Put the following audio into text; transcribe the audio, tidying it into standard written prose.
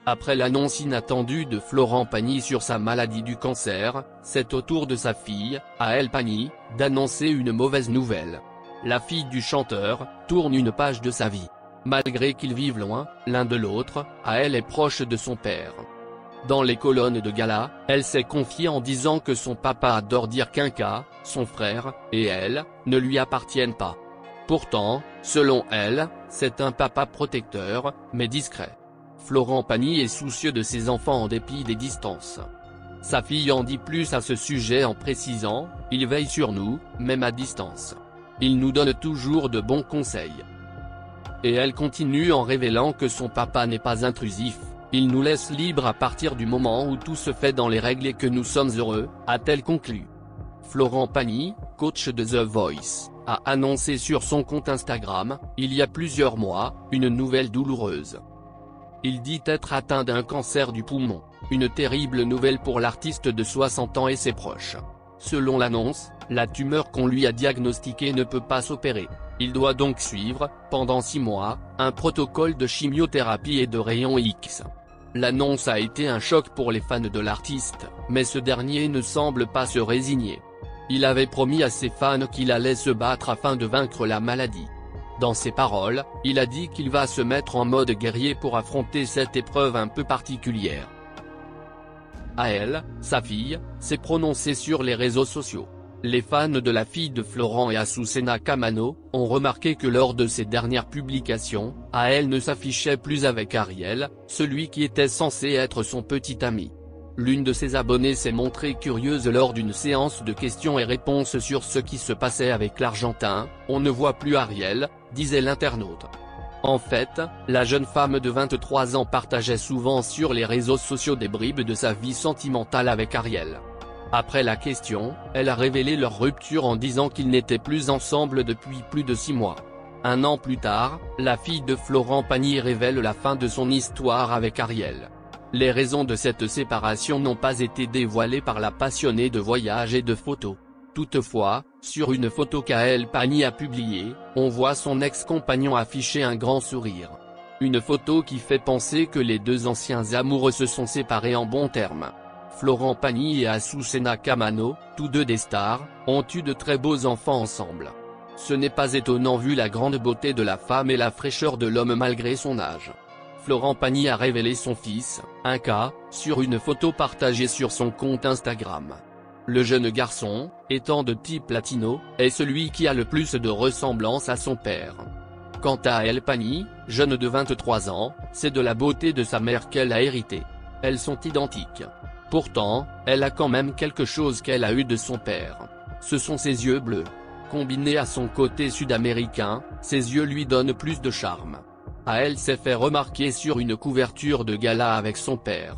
Après l'annonce inattendue de Florent Pagny sur sa maladie du cancer, c'est au tour de sa fille, Aëlle Pagny, d'annoncer une mauvaise nouvelle. La fille du chanteur tourne une page de sa vie. Malgré qu'ils vivent loin, l'un de l'autre, Aëlle est proche de son père. Dans les colonnes de gala, elle s'est confiée en disant que son papa adore dire qu'Inca, son frère, et elle, ne lui appartiennent pas. Pourtant, selon elle, c'est un papa protecteur, mais discret. Florent Pagny est soucieux de ses enfants en dépit des distances. Sa fille en dit plus à ce sujet en précisant « Il veille sur nous, même à distance. Il nous donne toujours de bons conseils. » Et elle continue en révélant que son papa n'est pas intrusif, il nous laisse libres à partir du moment où tout se fait dans les règles et que nous sommes heureux, a-t-elle conclu. Florent Pagny, coach de The Voice, a annoncé sur son compte Instagram, il y a plusieurs mois, une nouvelle douloureuse. Il dit être atteint d'un cancer du poumon, une terrible nouvelle pour l'artiste de 60 ans et ses proches. Selon l'annonce, la tumeur qu'on lui a diagnostiquée ne peut pas s'opérer. Il doit donc suivre, pendant 6 mois, un protocole de chimiothérapie et de rayons X. L'annonce a été un choc pour les fans de l'artiste, mais ce dernier ne semble pas se résigner. Il avait promis à ses fans qu'il allait se battre afin de vaincre la maladie. Dans ses paroles, il a dit qu'il va se mettre en mode guerrier pour affronter cette épreuve un peu particulière. Aëlle, sa fille, s'est prononcée sur les réseaux sociaux. Les fans de la fille de Florent et Azucena Kamano ont remarqué que lors de ses dernières publications, Aëlle ne s'affichait plus avec Ariel, celui qui était censé être son petit ami. L'une de ses abonnées s'est montrée curieuse lors d'une séance de questions et réponses sur ce qui se passait avec l'Argentin. On ne voit plus Ariel, disait l'internaute. En fait, la jeune femme de 23 ans partageait souvent sur les réseaux sociaux des bribes de sa vie sentimentale avec Ariel. Après la question, elle a révélé leur rupture en disant qu'ils n'étaient plus ensemble depuis plus de 6 mois. Un an plus tard, la fille de Florent Pagny révèle la fin de son histoire avec Ariel. Les raisons de cette séparation n'ont pas été dévoilées par la passionnée de voyages et de photos. Toutefois, sur une photo qu'Aëlle Pagny a publiée, on voit son ex-compagnon afficher un grand sourire. Une photo qui fait penser que les deux anciens amoureux se sont séparés en bons termes. Florent Pagny et Azucena Kamano, tous deux des stars, ont eu de très beaux enfants ensemble. Ce n'est pas étonnant vu la grande beauté de la femme et la fraîcheur de l'homme malgré son âge. Florent Pagny a révélé son fils, Inca, sur une photo partagée sur son compte Instagram. Le jeune garçon, étant de type latino, est celui qui a le plus de ressemblance à son père. Quant à Aëlle Pagny, jeune de 23 ans, c'est de la beauté de sa mère qu'elle a hérité. Elles sont identiques. Pourtant, elle a quand même quelque chose qu'elle a eu de son père. Ce sont ses yeux bleus. Combinés à son côté sud-américain, ses yeux lui donnent plus de charme. Aëlle s'est fait remarquer sur une couverture de gala avec son père.